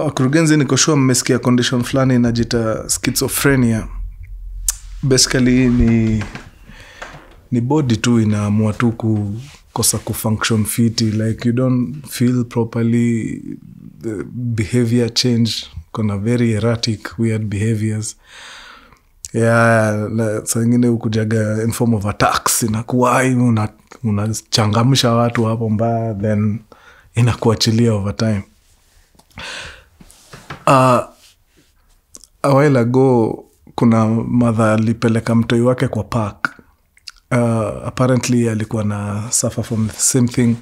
Mkurugenzi, niko sure mmesikia condition fulani inajiita schizophrenia. Basically ni body tu inaamua tu kukosa kufunction fiti, like you don't feel properly, the behavior change, kuna very erratic weird behaviors. Saa ingine ukujaga in form of attacks, inakuwa unachangamsha watu hapo mbaya, then inakuachilia over time. A while ago kuna mother alipeleka mtoi wake kwa park. Apparently alikuwa na suffer from the same thing,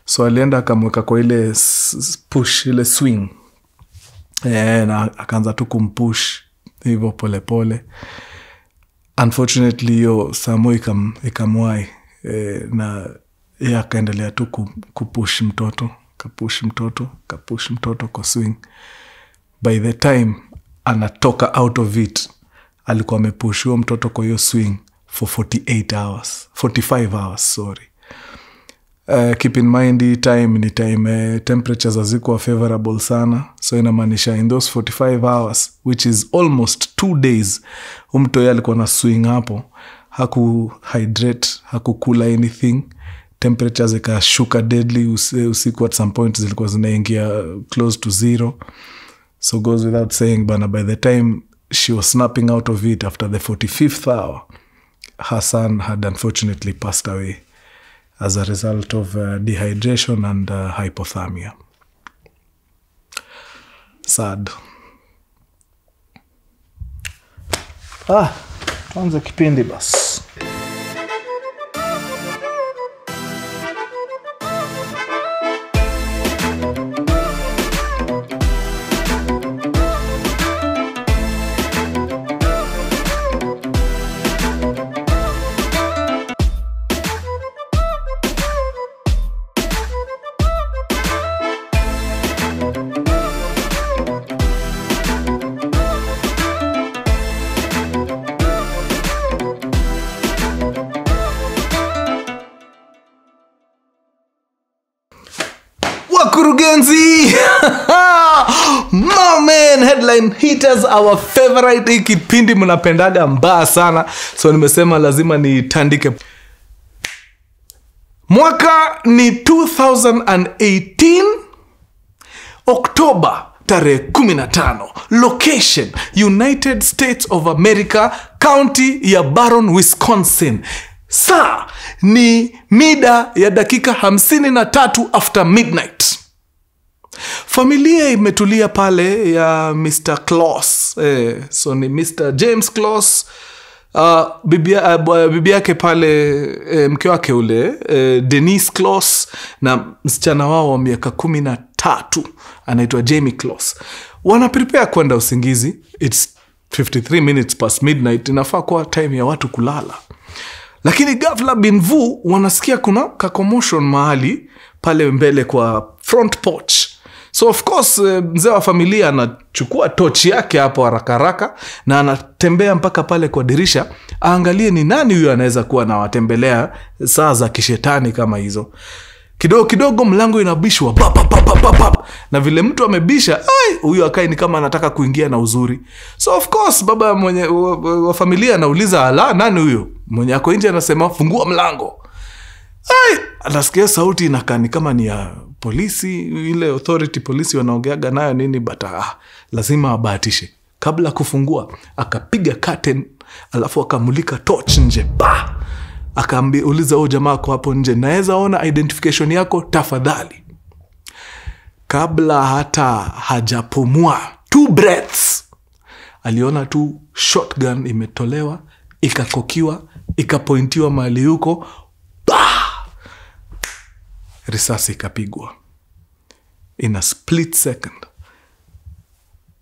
so alienda akamweka kwa ile push, ile swing, na akaanza tu kumpush hivyo pole pole. Unfortunately yo Samo ikamwai, na yeye akaendelea tu kupush mtoto, kapush mtoto kwa swing. By the time anatoka out of it, alikuwa amepush huyo mtoto kwa hiyo swing for 45 hours, sorry. Keep in mind, time temperatures hazikuwa favorable sana, so inamaanisha in those 45 hours, which is almost 2 days, mtoto alikuwa na swing hapo, hakuhydrate, hakukula anything, temperatures ikashuka deadly, usiku at some point zilikuwa zinaingia close to zero. So goes without saying, bana, by the time she was snapping out of it after the 45th hour, her son had unfortunately passed away as a result of dehydration and hypothermia. Sad. Tuanze kipindi basi. Mkurugenzi! My man, headline hitters, our favorite. Kipindi mnapendaga mbaya sana, so nimesema lazima nitandike. Mwaka ni 2018, October tarehe 15. Location United States of America, county ya Barron, Wisconsin. Saa ni mida ya dakika 53 after midnight. Familia imetulia pale ya Mr. Closs. So ni Mr. Jayme Closs, bibi yake pale, mke wake ule, Denise Closs, na msichana wao wa miaka 13 anaitwa Jayme Closs. Wana prepare kwenda usingizi. It's 53 minutes past midnight. Inafaa kuwa time ya watu kulala. Lakini ghafla binvu wanasikia kuna commotion mahali pale mbele kwa front porch. So of course mzee wa familia anachukua tochi yake hapo haraka na anatembea mpaka pale kwa dirisha aangalie ni nani huyo anaweza kuwa anawatembelea saa za kishetani kama hizo. Kidogo mlango inabishwa na vile mtu amebisha, huyo akai ni kama anataka kuingia na uzuri. So of course baba mwenye wa familia anauliza, ala, nani huyo? Mwenye ako nje anasema, fungua mlango. Anasikia sauti inakani kama ni ya polisi, ile authority polisi wanaongeaga nayo nini, but lazima abahatishe. Kabla kufungua akapiga curtain, alafu akamulika torch nje. Akauliza jamaa kwa hapo nje, naweza ona identification yako tafadhali? Kabla hata hajapumua 2 breaths, aliona tu shotgun imetolewa, ikakokiwa, ikapointiwa mahali huko. Risasi ikapigwa. In a split second,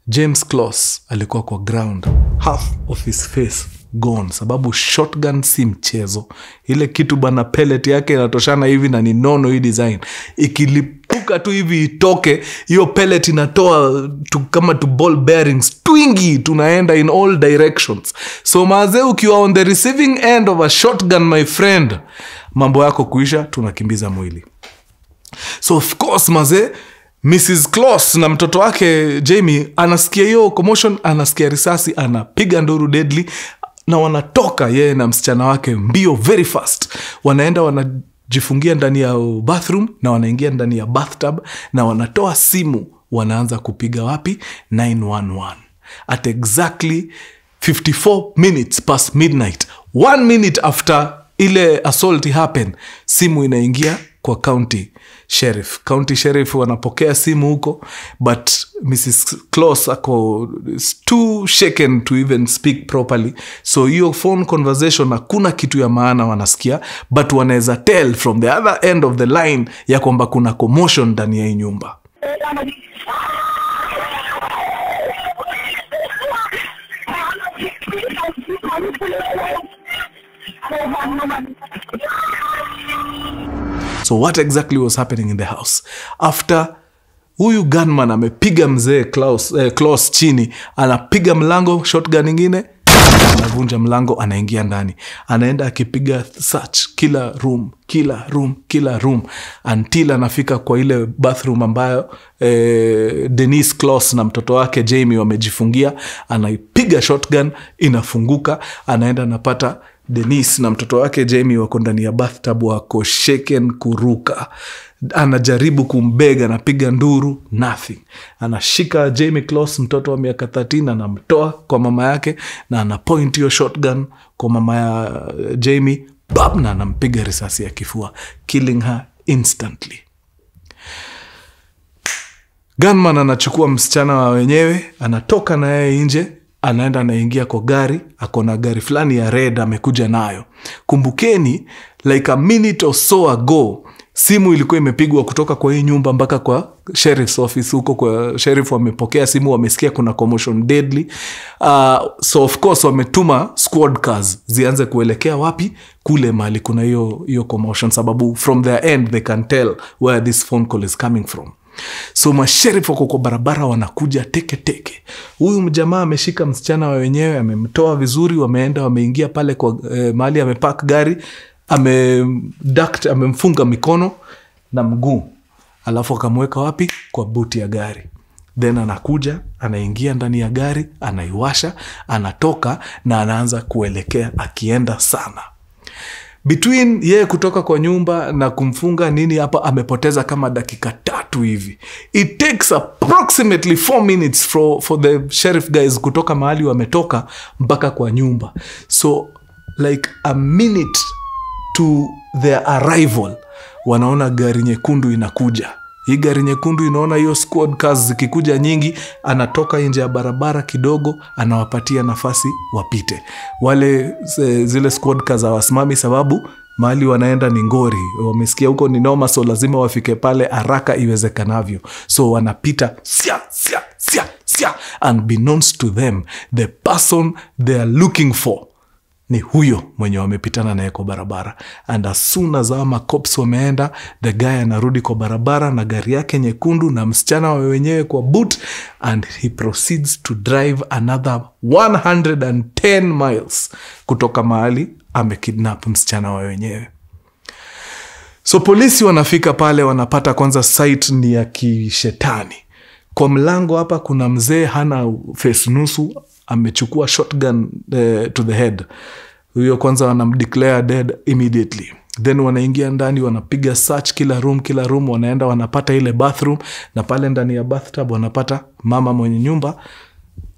Jayme Closs alikuwa kwa ground, half of his face gone, sababu shotgun si mchezo. Ile kitu bana, pellet yake inatoshana hivi na ni nono hii design. Ikilipuka tu hivi itoke, hiyo pellet inatoa kama ball bearings twingi, tunaenda in all directions. So maze, ukiwa on the receiving end of a shotgun, my friend, mambo yako kuisha, tunakimbiza mwili. So of course maze, Mrs. Closs na mtoto wake Jayme anasikia hiyo commotion, anasikia risasi, anapiga nduru deadly, na wanatoka yeye na msichana wake mbio very fast. Wanaenda wanajifungia ndani ya bathroom na wanaingia ndani ya bathtub na wanatoa simu, wanaanza kupiga wapi? 911. At exactly 54 minutes past midnight, 1 minute after ile assault happen, simu inaingia kwa county sheriff wanapokea simu huko, but Mrs. Closs ako too shaken to even speak properly, so hiyo phone conversation hakuna kitu ya maana wanasikia, but wanaweza tell from the other end of the line ya kwamba kuna commotion ndani ya hii nyumba. So what exactly was happening in the house? After huyu gunman amepiga mzee Closs chini, anapiga mlango, shotgun nyingine, anavunja mlango, anaingia ndani. Anaenda akipiga search kila room until anafika kwa ile bathroom ambayo Denise Closs na mtoto wake Jayme wamejifungia. Anaipiga shotgun, inafunguka, anaenda anapata Denise na mtoto wake Jayme wako ndani ya bathtub, wako shaken kuruka. Anajaribu kumbega, anapiga nduru, nothing. Anashika Jayme Closs, mtoto wa miaka 13, anamtoa kwa mama yake na anapoint hiyo shotgun kwa mama ya Jayme, bam, na anampiga risasi ya kifua, killing her instantly. Gunman anachukua msichana wa wenyewe, anatoka na yeye nje, anaenda anaingia kwa gari, akona gari fulani ya red amekuja nayo. Kumbukeni, like a minute or so ago, simu ilikuwa imepigwa kutoka kwa hii nyumba mpaka kwa sheriff's office huko. Kwa sheriff wamepokea simu, wamesikia kuna commotion deadly. So of course wametuma squad cars zianze kuelekea wapi? Kule mahali kuna hiyo commotion, sababu from their end they can tell where this phone call is coming from. So masheriff wako kwa barabara, wanakuja teke. Huyu mjamaa ameshika msichana wa wenyewe, amemtoa vizuri, wameingia pale kwa mahali amepark gari, amemfunga mikono na mguu, alafu akamweka wapi? Kwa buti ya gari. Then anakuja, anaingia ndani ya gari, anaiwasha, anatoka na anaanza kuelekea akienda sana. Between yeye kutoka kwa nyumba na kumfunga nini hapa, amepoteza kama dakika 3 hivi. It takes approximately 4 minutes for the sheriff guys kutoka mahali wametoka mpaka kwa nyumba. So like a minute to their arrival, wanaona gari nyekundu inakuja. Hii gari nyekundu inaona hiyo squad cars zikikuja nyingi, anatoka nje ya barabara kidogo, anawapatia nafasi wapite. Zile squad cars hawasimami sababu mahali wanaenda ni ngori. Wamesikia huko ni noma, so lazima wafike pale haraka iwezekanavyo. So wanapita sia. Unbeknownst to them, the person they are looking for ni huyo mwenye wamepitana naye kwa barabara. And as soon as our cops wameenda, the guy anarudi kwa barabara na gari yake nyekundu na msichana wa wenyewe kwa boot, and he proceeds to drive another 110 miles kutoka mahali amekidnap msichana wa wenyewe. So polisi wanafika pale, wanapata kwanza site ni ya kishetani. Kwa mlango hapa kuna mzee hana face nusu, amechukua shotgun to the head. Huyo kwanza wanamdeclare dead immediately. Then wanaingia ndani, wanapiga search kila room, wanaenda wanapata ile bathroom, na pale ndani ya bathtub wanapata mama mwenye nyumba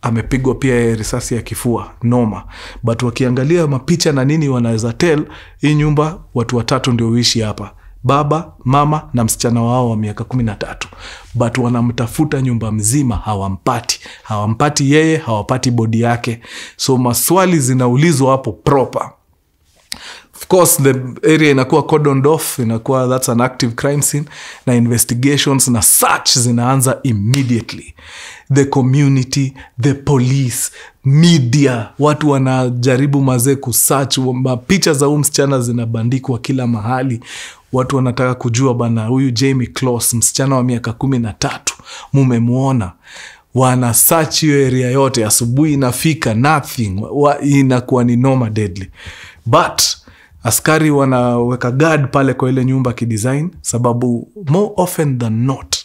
amepigwa pia risasi ya kifua, noma. But wakiangalia mapicha na nini, wanaweza tell hii nyumba watu 3 ndio uishi hapa. Baba, mama na msichana wao wa miaka 13. But wanamtafuta nyumba mzima, hawampati yeye, hawapati body yake. So maswali zinaulizwa hapo proper. Of course the area inakuwa cordoned off, inakuwa that's an active crime scene, na investigations na search zinaanza immediately. The community, the police, media, watu wanajaribu mazee kusearch. Picha za huyu msichana zinabandikwa kila mahali. Watu wanataka kujua bana, huyu Jayme Closs, msichana wa miaka 13, mumemuona? Wana search hiyo area yote, asubuhi inafika, nothing. Inakuwa ni noma deadly. But askari wanaweka guard pale kwa ile nyumba kidesign, sababu more often than not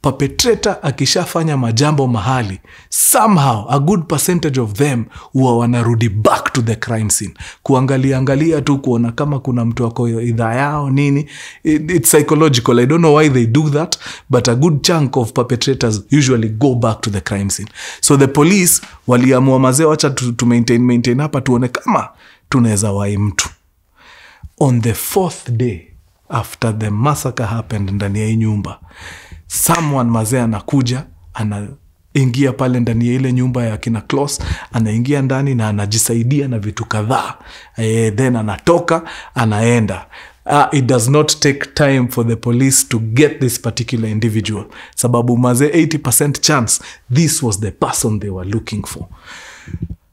perpetrator akishafanya majambo mahali, somehow a good percentage of them huwa wanarudi back to the crime scene, kuangalia tu kuona kama kuna mtu wako idhaa yao nini. It's psychological. I don't know why they do that, but a good chunk of perpetrators usually go back to the crime scene. So the police waliamua mazee, wacha to maintain hapa tuone kama tunaweza wai mtu. On the 4th day after the massacre happened ndani ya hii nyumba, someone mazee anakuja, anaingia pale ndani ya ile nyumba ya kina Closs, anaingia ndani na anajisaidia na vitu kadhaa. Then anatoka, anaenda. It does not take time for the police to get this particular individual. Sababu mazee 80% chance this was the person they were looking for.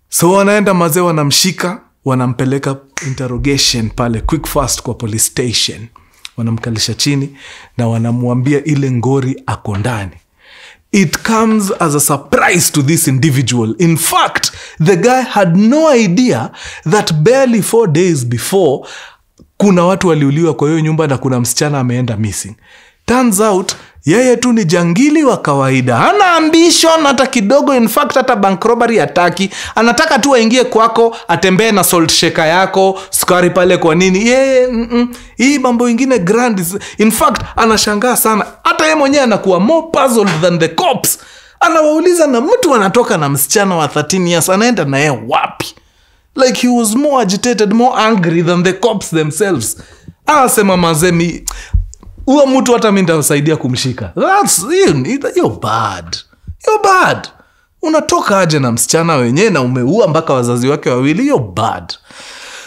So wanaenda mazee, wanamshika, wanampeleka interrogation pale quick fast kwa police station. Wanamkalisha chini na wanamwambia ile ngori ako ndani. It comes as a surprise to this individual. In fact, the guy had no idea that barely 4 days before kuna watu waliuliwa kwa hiyo nyumba na kuna msichana ameenda missing. Turns out yeye tu ni jangili wa kawaida. Hana ambition hata kidogo. In fact, hata bank robbery hataki. Anataka tu aingie kwako, atembee na salt shaker yako, sukari pale kwa nini. Hii mambo ingine grand. In fact, anashangaa sana. Hata yeye mwenyewe anakuwa more puzzled than the cops. Anawauliza na mtu anatoka na msichana wa 13 years, anaenda na yeye wapi? Like he was more agitated, more angry than the cops themselves. Anasema mazemi, uwa mtu hata mimi ndasaidia kumshika. You're bad. You're bad. Unatoka aje na msichana wenyewe na umeua mpaka wazazi wake wawili? You're bad.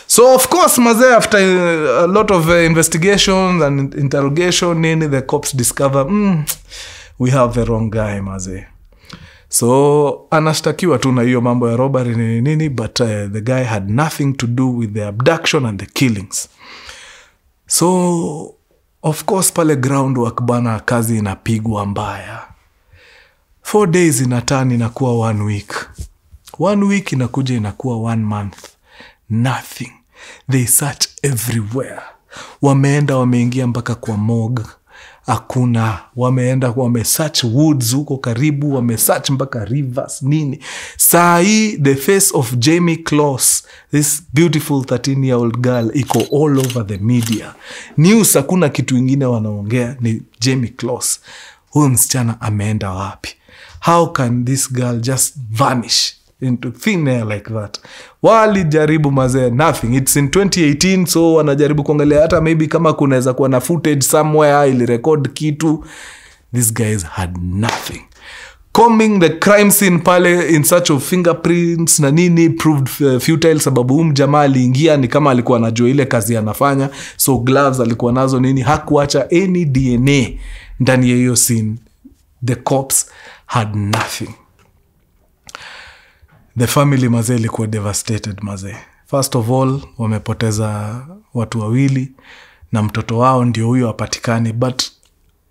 So of course mazee, after a lot of investigations and interrogation, the cops discover we have the wrong guy mazee. So anashtakiwa tu na hiyo mambo ya robbery nini, but the guy had nothing to do with the abduction and the killings. So of course pale groundwork bana, kazi inapigwa mbaya. 4 days inatani inakuwa 1 week. 1 week inakuja inakuwa 1 month. Nothing. They search everywhere. Wameenda wameingia mpaka kwa morgue. Hakuna. Wameenda wamesearch woods huko karibu, wamesearch mpaka rivers nini. Saa hii the face of Jayme Closs, this beautiful 13-year-old girl, iko all over the media. News hakuna kitu ingine wanaongea, ni Jayme Closs. Huyu msichana ameenda wapi? How can this girl just vanish into thin air like that? Walijaribu mazee, nothing. It's in 2018, so wanajaribu kuangalia hata maybe kama kunaweza kuwa na footage somewhere ili record kitu. These guys had nothing. Combing the crime scene pale in search of fingerprints na nini proved futile, sababu mjamaa aliingia ni kama alikuwa anajua ile kazi anafanya, so gloves alikuwa nazo nini, hakuacha any DNA ndani ya hiyo scene. The cops had nothing. The family mazee ilikuwa devastated mazee. First of all, wamepoteza watu wawili na mtoto wao ndio huyo apatikani, but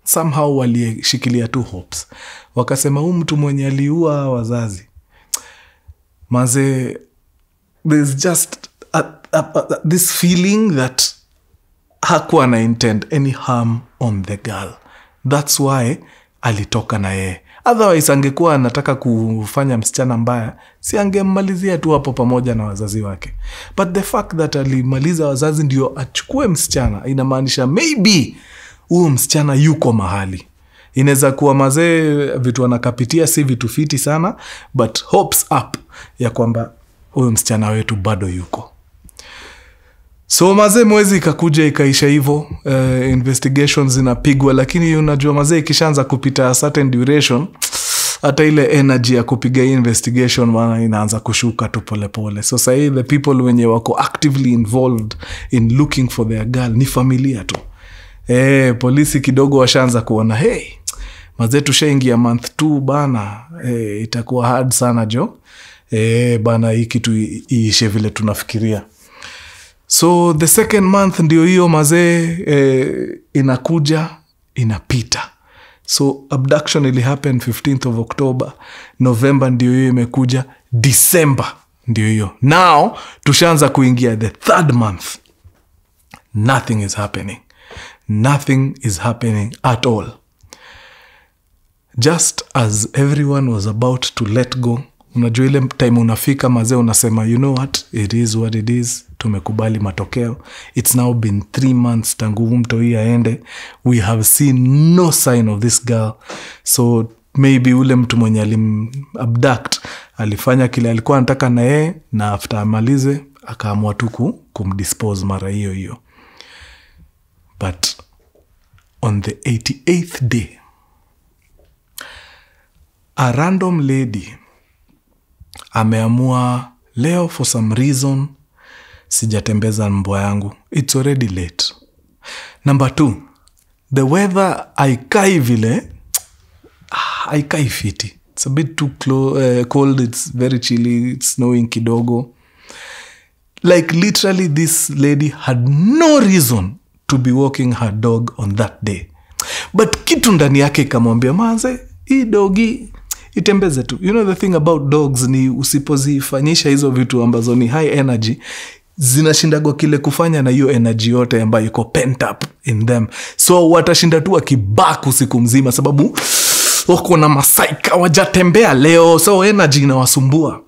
somehow walishikilia tu hopes. Wakasema huyu mtu mwenye aliua wazazi mazee, there's just this feeling that hakuwa na intend any harm on the girl. That's why alitoka na yeye. Otherwise angekuwa anataka kufanya msichana mbaya, si angemmalizia tu hapo pamoja na wazazi wake. But the fact that alimaliza wazazi ndio achukue msichana, inamaanisha maybe huyo msichana yuko mahali. Inaweza kuwa mazee vitu anakapitia si vitu fiti sana, but hopes up ya kwamba huyo msichana wetu bado yuko. So mazee mwezi ikakuja ikaisha hivyo, investigations zinapigwa, lakini unajua mazee ikishaanza kupita a certain duration, hata ile energy ya kupiga investigation maana inaanza kushuka tu pole pole. So say the people wenye wako actively involved in looking for their girl ni familia tu. Polisi kidogo washaanza kuona, hey, mazee tushaingia month 2 bana, itakuwa hard sana jo. Bana hii kitu iishe vile tunafikiria. So the second month ndio hiyo mazee inakuja inapita. So abduction ili happen 15th of October, November ndio hiyo imekuja, December ndio hiyo. Now tushaanza kuingia the 3rd month. Nothing is happening. Nothing is happening at all. just as everyone was about to let go, unajua ile time unafika mazee unasema, you know what, it is what it is, tumekubali matokeo. It's now been 3 months tangu mto hii aende. We have seen no sign of this girl. So maybe ule mtu mwenye alimabduct alifanya kile alikuwa anataka na yeye, na after amalize akaamua tu kumdispose mara hiyo hiyo. But on the 88th day, a random lady ameamua leo for some reason sijatembeza mbwa yangu. It's already late. Number 2, the weather haikai vile, haikai fiti. It's a bit too cold, it's very chilly, it's snowing kidogo. Like literally this lady had no reason to be walking her dog on that day. But kitu ndani yake ikamwambia, manze, hii dogi itembeze tu. You know the thing about dogs ni usipozifanyisha hizo vitu ambazo ni high energy, zinashindagwa kile kufanya na hiyo energy yote ambayo iko pent up in them. So watashinda tu wakibaku usiku mzima sababu wako na masaika wajatembea leo, so energy inawasumbua.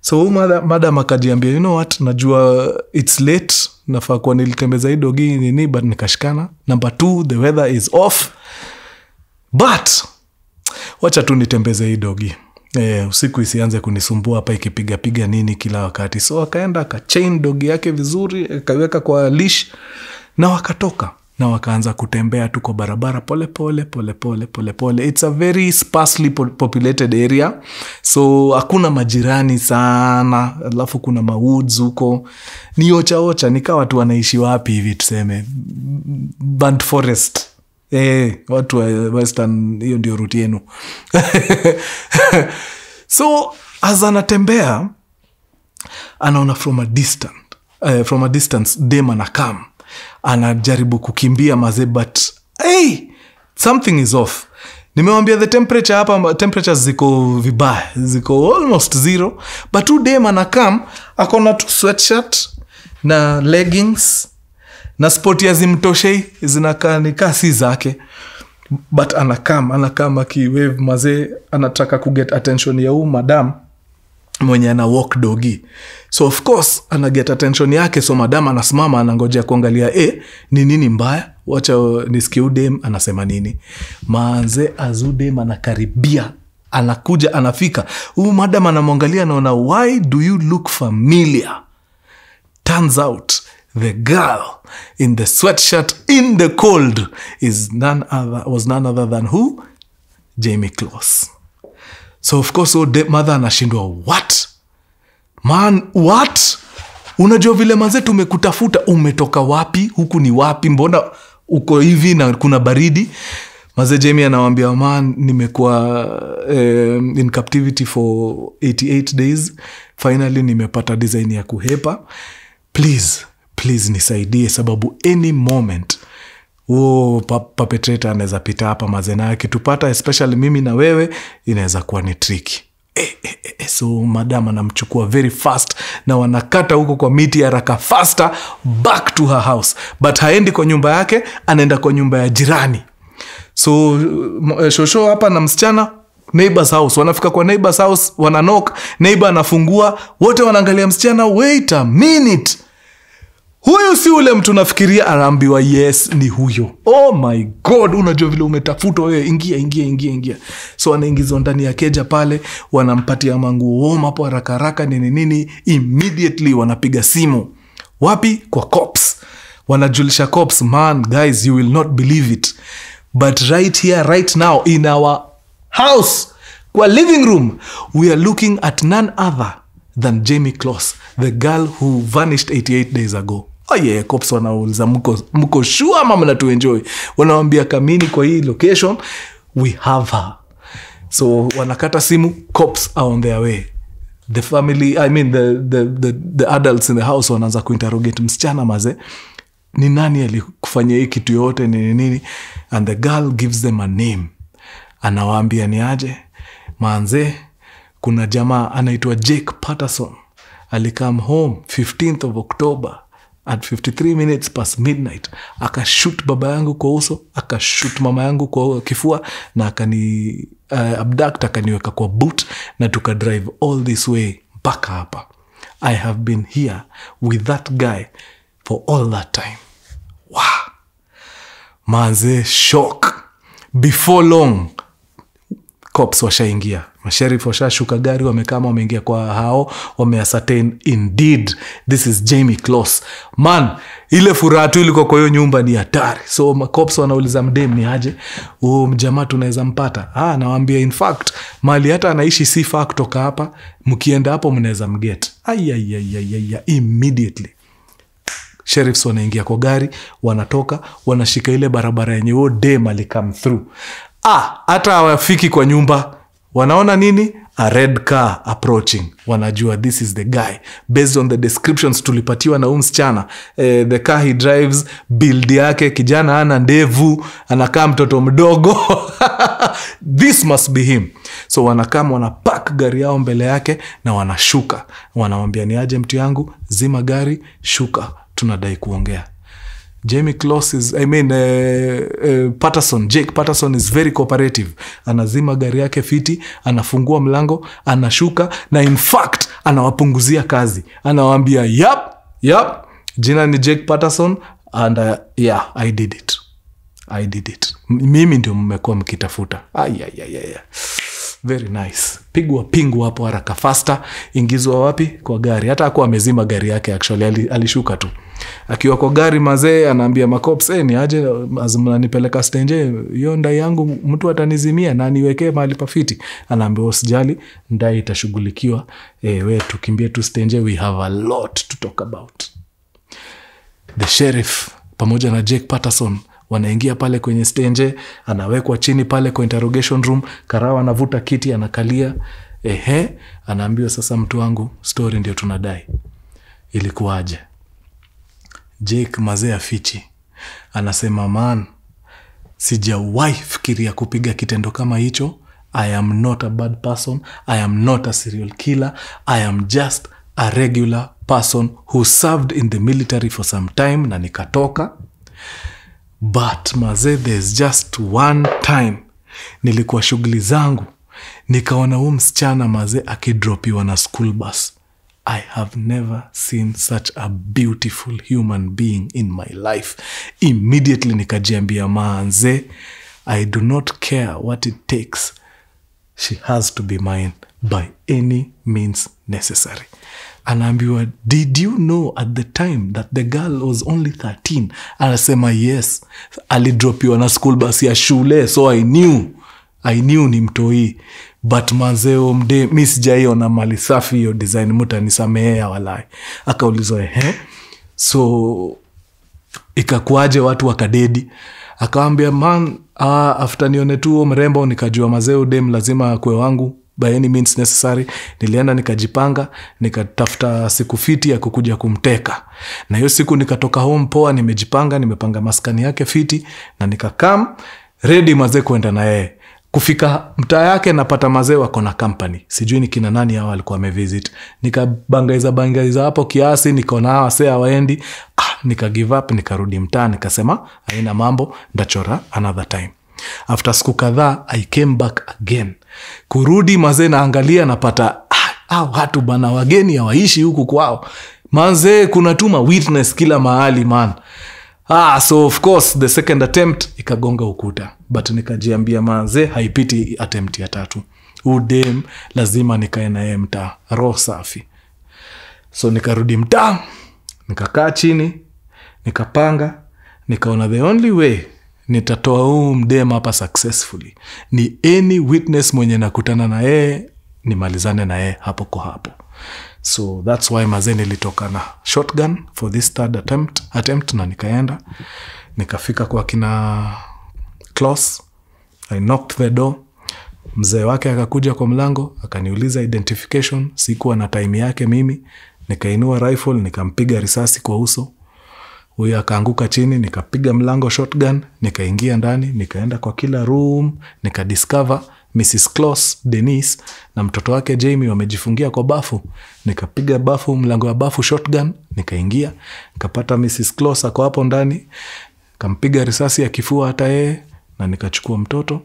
So madam akajiambia, you know what, najua it's late, nafaa kwa nilitembeza hii dogi nini, but nikashikana. Number 2, the weather is off, but wacha tu nitembeze hii dogi. Usiku isianze kunisumbua hapa ikipiga nini kila wakati. So akaenda akachain dogi yake vizuri, akaweka kwa leash, na wakatoka na wakaanza kutembea tu kwa barabara pole pole. It's a very sparsely populated area, so hakuna majirani sana, alafu kuna mawoods huko, ni ocha nikawa watu wanaishi wapi hivi tuseme band forest. Watu wa western, hiyo ndio route yenu. So as anatembea anaona from a distance dem anakam, anajaribu kukimbia maze, but something is off. Nimewambia the temperature hapa, temperatures ziko vibaya, ziko almost 0, but tu dem anakam akona tu sweatshirt na leggings na sport ya zimtoshei, zinakaa ni kasi zake, but anakam akiwave maze, anataka kuget attention ya madam mwenye ana walk dogi. So of course ana get attention yake, so madam anasimama anangojea kuangalia ni nini mbaya, wacha nisikie udem anasema nini. Manze azudem anakaribia, anakuja, anafika. Madam anamwangalia, anaona, why do you look familiar? Turns out the girl in the sweatshirt in the cold was none other than who? Jayme Closs. So of course mother anashindwa, what? Man, what? Unajua vile manze tumekutafuta, umetoka wapi? Huku ni wapi? Mbona uko hivi na kuna baridi? Maze Jayme anawaambia, man, nimekuwa in captivity for 88 days. Finally nimepata design ya kuhepa. Please nisaidie, sababu any moment perpetrator anaweza pita hapa mazena yake tupata, especially mimi na wewe, inaweza kuwa ni tricky. So madam anamchukua very fast na wanakata huko kwa miti haraka faster back to her house. But haendi kwa nyumba yake, anaenda kwa nyumba ya jirani. So shosho hapa na msichana, neighbor's house, wanafika kwa neighbor's house, wananok, neighbor anafungua, wote wanaangalia msichana, wait a minute, huyu si ule mtu nafikiria. Anaambiwa yes, ni huyo. Oh my god, unajua vile umetafuta wewe, ingia. So anaingizwa ndani ya keja pale, wanampatia manguo hapo haraka nini. Immediately wanapiga simu. Wapi? Kwa cops. Wanajulisha cops, man, guys, you will not believe it, but right here, right now, in our house, kwa living room, we are looking at none other than Jayme Closs, the girl who vanished 88 days ago. Cops wanauliza, mko sure ama mnatuenjoy? Wanawambia, kamini kwa hii location, we have her. So wanakata simu, cops are on their way. The family, the adults in the house wanaanza kuinterrogate msichana, maze, ni nani alikufanyia hii kitu yote nini? And the girl gives them a name. Anawaambia, ni aje manze, kuna jamaa anaitwa Jake Patterson, alikam home 15th of October at 53 minutes past midnight, akashoot baba yangu kwa uso, akashoot mama yangu kwa kifua, na abduct, akaniweka kwa boot na tukadrive all this way mpaka hapa. I have been here with that guy for all that time. Wow. Manze, shock. Before long, cops washaingia. Masheriff washashuka gari, wamekama, wameingia kwa hao, wameascertain indeed this is Jayme Closs. Man, ile furaha tu ilikuwa kwa hiyo nyumba ni hatari. So cops wanauliza mdem ni aje, mjamaa tunaweza mpata? Nawaambia in fact mali hata anaishi si far kutoka hapa, mkienda hapo mnaweza mget. Immediately sheriffs wanaingia kwa gari, wanatoka, wanashika ile barabara yenye huo dem alikam through. Hata hawafiki kwa nyumba, wanaona nini? A red car approaching. Wanajua this is the guy. Based on the descriptions tulipatiwa na msichana, the car he drives, build yake, kijana ana ndevu, anakaa mtoto mdogo. This must be him. So wanakam, wanapack gari yao mbele yake na wanashuka. Wanamwambia ni aje mtu yangu, zima gari, shuka, tunadai kuongea. Jayme Closs is, Jake Patterson is very cooperative. Anazima gari yake fiti, anafungua mlango, anashuka, na in fact anawapunguzia kazi. Anawaambia, yep, jina ni Jake Patterson, and yeah, I did it. Mimi ndio mmekuwa mkitafuta. Very nice. Pigwa pingu hapo haraka, faster. Ingizwa wapi? Kwa gari. Hata hakuwa amezima gari yake, actually alishuka tu. Akiwa kwa gari mazee, anaambia makops, ni aje mnanipeleka stenje, hiyo ndai yangu mtu atanizimia na niwekee mahali pafiti. Anaambia usijali, ndai itashughulikiwa. We tukimbie tu stenje, we have a lot to talk about. The sheriff pamoja na Jake Patterson wanaingia pale kwenye stenje, anawekwa chini pale kwa interrogation room. Karawa anavuta kiti, anakalia. Anaambiwa sasa, mtu wangu, story ndio tunadai. Ilikuwaje? Jake mazee afichi. Anasema, man, sijawahi fikiria kupiga kitendo kama hicho. I am not a bad person. I am not a serial killer. I am just a regular person who served in the military for some time na nikatoka. But mazee, there's just one time nilikuwa shughuli zangu, nikaona msichana mazee akidropiwa na school bus. I have never seen such a beautiful human being in my life. Immediately nikajiambia, manze, I do not care what it takes. She has to be mine by any means necessary. Anaambiwa, did you know at the time that the girl was only 13? Anasema, yes. Alidropiwa na school bus ya shule, so I knew ni mtoi. But manzeo mde, mi sijaiona mali safi hiyo design, mutanisamehea walai. Akaulizwa, so ikakuaje watu wakadedi? Akaambia, man, after nione tu mrembo nikajua mazeo dem lazima kwe wangu by any means necessary. Nilienda nikajipanga, nikatafuta siku fiti ya kukuja kumteka. Na hiyo siku nikatoka home poa, nimejipanga, nimepanga maskani yake fiti, na nikakam ready mazee kwenda na yeye. Kufika mtaa yake napata mazee wako na company. Sijui ni kina nani hao walikuwa wamevisit. Nikabangaiza hapo kiasi, nikaona hawa sea waendi. Nika give up, nikarudi mtaa, nikasema haina mambo, ndachora another time. After siku kadhaa I came back again. Kurudi mazee naangalia, napata watu bana wageni hawaishi huku kwao. Manze kuna tuma witness kila mahali, man. So of course the second attempt ikagonga ukuta. But nikajiambia, manze haipiti attempt ya 3. Udem lazima nikae na yeye mtaa, roho safi. So nikarudi mtaa, nikakaa chini, nikapanga, nikaona the only way nitatoa mdem hapa successfully ni any witness mwenye nakutana na yeye nimalizane na yeye hapo kwa hapo. So that's why mazee nilitoka na shotgun for this third attempt na nikaenda, nikafika kwa kina Closs. I knocked the door. Mzee wake akakuja kwa mlango, akaniuliza identification. Sikuwa na time yake mimi. Nikainua rifle, nikampiga risasi kwa uso. Huyo akaanguka chini, nikapiga mlango shotgun, nikaingia ndani, nikaenda kwa kila room, nikadiscover Mrs. Closs, Denise na mtoto wake Jayme wamejifungia kwa bafu. Nikapiga bafu, mlango wa bafu shotgun, nikaingia, nikapata Mrs. Closs ako hapo ndani, kampiga risasi ya kifua hata yeye, na nikachukua mtoto,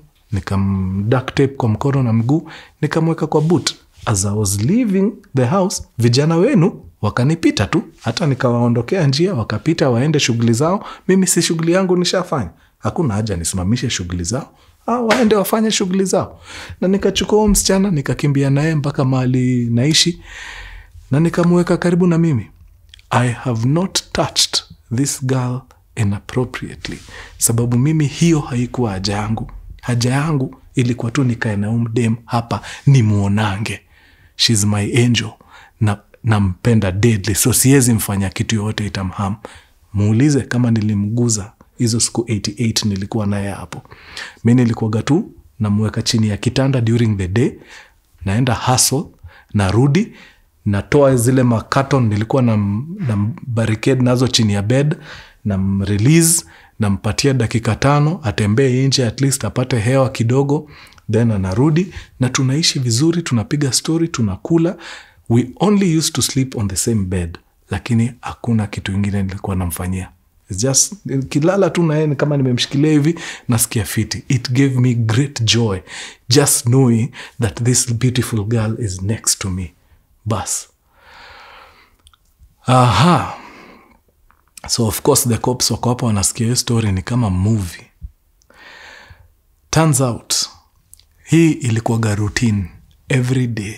duct tape kwa mkono na mguu, nikamweka kwa boot. As I was leaving the house, vijana wenu wakanipita tu, hata nikawaondokea njia, wakapita waende shughuli zao. Mimi si shughuli yangu nishafanya, hakuna haja nisimamishe shughuli zao, waende wafanye shughuli zao. Na nikachukua msichana nikakimbia naye mpaka mahali naishi na nikamweka karibu na mimi. I have not touched this girl inappropriately, sababu mimi hiyo haikuwa haja yangu. Haja yangu ilikuwa tu nikae na dem hapa ni muonange. She's my angel na nampenda deadly, so siwezi mfanya kitu yote itamham. Muulize kama nilimguza hizo siku 88 nilikuwa naye hapo. Mimi nilikuwa tu namweka chini ya kitanda during the day, naenda hustle, narudi, natoa zile makaton nilikuwa na barricade nazo chini ya bed, na release, nampatia dakika 5 atembee nje at least apate hewa kidogo, then anarudi na tunaishi vizuri, tunapiga story, tunakula. We only used to sleep on the same bed, lakini hakuna kitu kingine nilikuwa namfanyia. It's just kilala tu na yeye kama nimemshikilia hivi nasikia fiti. It gave me great joy just knowing that this beautiful girl is next to me. Bas. So of course the cops wako hapa wanasikia hiyo story ni kama movie. Turns out hii ilikuwa routine every day.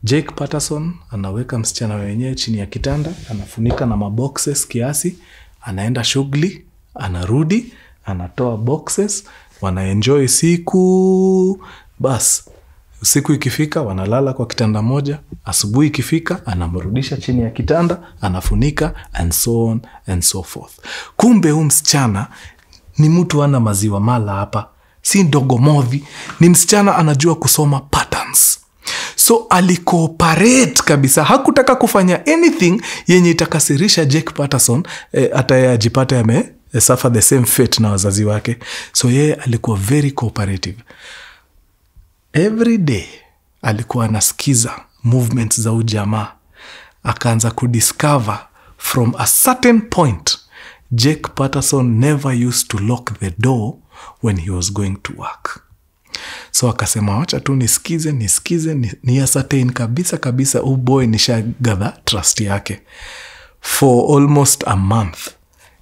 Jake Patterson anaweka msichana wenyewe chini ya kitanda, anafunika na maboxes kiasi, anaenda shughuli, anarudi, anatoa boxes, wanaenjoy siku. Bas, usiku ikifika wanalala kwa kitanda moja, asubuhi ikifika anamrudisha chini ya kitanda, anafunika, and so on and so forth. Kumbe msichana ni mtu ana maziwa mala hapa, si ndogo modhi, ni msichana anajua kusoma patterns. So alicooperate kabisa, hakutaka kufanya anything yenye itakasirisha Jake Patterson, hata yeye ajipate suffer the same fate na wazazi wake. So yeye alikuwa very cooperative. Every day alikuwa anasikiza movements za ujamaa, akaanza kudiscover from a certain point Jake Patterson never used to lock the door when he was going to work. So akasema wacha tu nisikize ni ascertain kabisa boy nishagather trust yake. For almost a month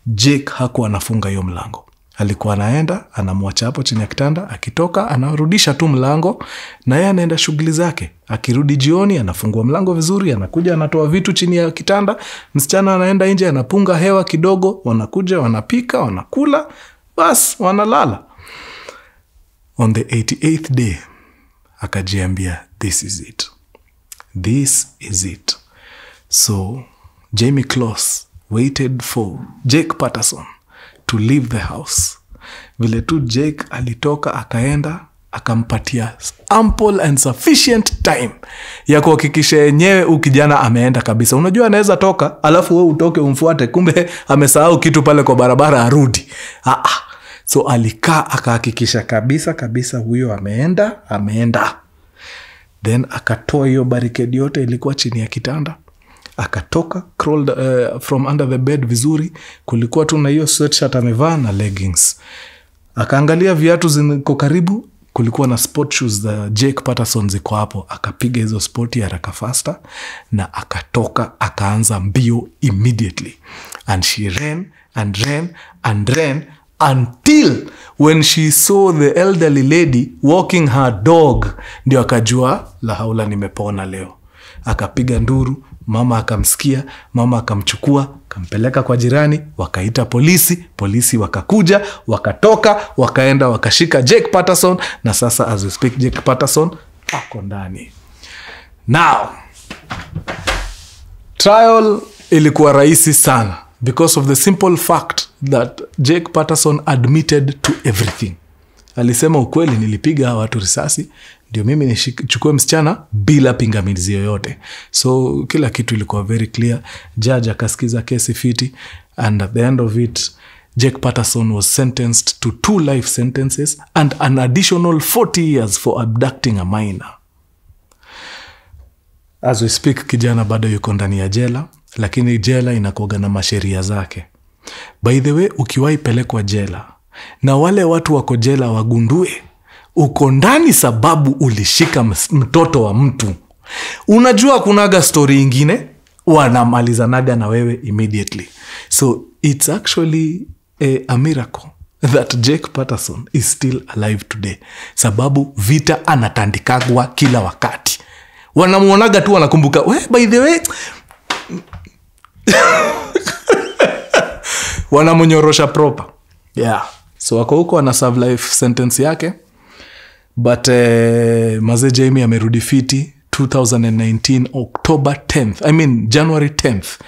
Jake hakuwa anafunga hiyo mlango. Alikuwa anaenda, anamwacha hapo chini ya kitanda, akitoka anarudisha tu mlango na yeye anaenda shughuli zake. Akirudi jioni anafungua mlango vizuri, anakuja anatoa vitu chini ya kitanda, msichana anaenda nje anapunga hewa kidogo, wanakuja wanapika, wanakula, bas wanalala. On the 88th day akajiambia this is it. So Jayme Closs waited for Jake Patterson to leave the house. Vile tu Jake alitoka akaenda, akampatia ample and sufficient time ya kuhakikisha yenyewe ukijana ameenda kabisa. Unajua anaweza toka alafu wewe utoke umfuate, kumbe amesahau kitu pale kwa barabara arudi. So alikaa akahakikisha kabisa huyo ameenda. Then akatoa hiyo barricade yote ilikuwa chini ya kitanda. Akatoka, crawled from under the bed vizuri. Kulikuwa tu na hiyo sweatshirt amevaa na leggings. Akaangalia viatu ziko karibu, kulikuwa na sport shoes za Jake Patterson ziko hapo. Akapiga hizo sport haraka faster na akatoka, akaanza mbio immediately. And she ran until when she saw the elderly lady walking her dog, ndio akajua la haula nimepona leo. Akapiga nduru, mama akamsikia, mama akamchukua, kampeleka kwa jirani, wakaita polisi wakakuja, wakatoka, wakaenda wakashika Jake Patterson, na sasa as we speak Jake Patterson ako ndani. Now trial ilikuwa rahisi sana because of the simple fact that Jake Patterson admitted to everything. Alisema ukweli, nilipiga watu risasi ndio mimi nichukue msichana bila pingamizi yoyote. So kila kitu ilikuwa very clear. Judge akasikiza kesi fiti, and at the end of it Jake Patterson was sentenced to 2 life sentences and an additional 40 years for abducting a minor. As we speak kijana bado yuko ndani ya jela, lakini jela inakuwa na masheria zake. By the way, ukiwahi pelekwa jela na wale watu wako jela wagundue uko ndani sababu ulishika mtoto wa mtu. Unajua kunaga story ingine wanamalizanaga na wewe immediately. So it's actually a miracle that Jake Patterson is still alive today, sababu vita anatandikagwa kila wakati. Wanamuonaga tu wanakumbuka, by the way wanamunyorosha proper. Yeah. So wako huko ana serve life sentence yake. But Maze Jayme amerudi fiti 2019 October 10th. I mean January 10th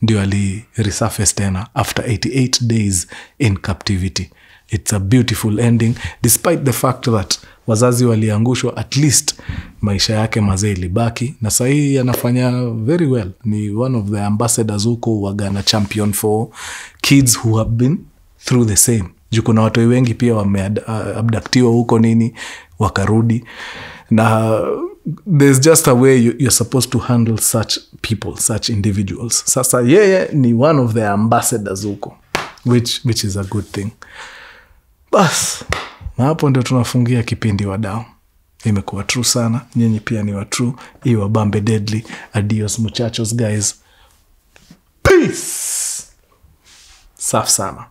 ndio ali resurface tena after 88 days in captivity. It's a beautiful ending despite the fact that wazazi waliangushwa, at least maisha yake Maze ilibaki na sahi anafanya very well. Ni one of the ambassadors huko wagana champion for kids who have been through the same. Juu kuna watu wengi pia wameabductiwa huko nini wakarudi, na there's just a way you're supposed to handle such people, such individuals. Sasa yeye ni one of the ambassadors huko, which is a good thing. Bas, na hapo ndio tunafungia kipindi wadau. Imekuwa true sana, nyinyi pia ni wa true. Iwa bambe deadly. Adios muchachos guys. Peace. Safi sana.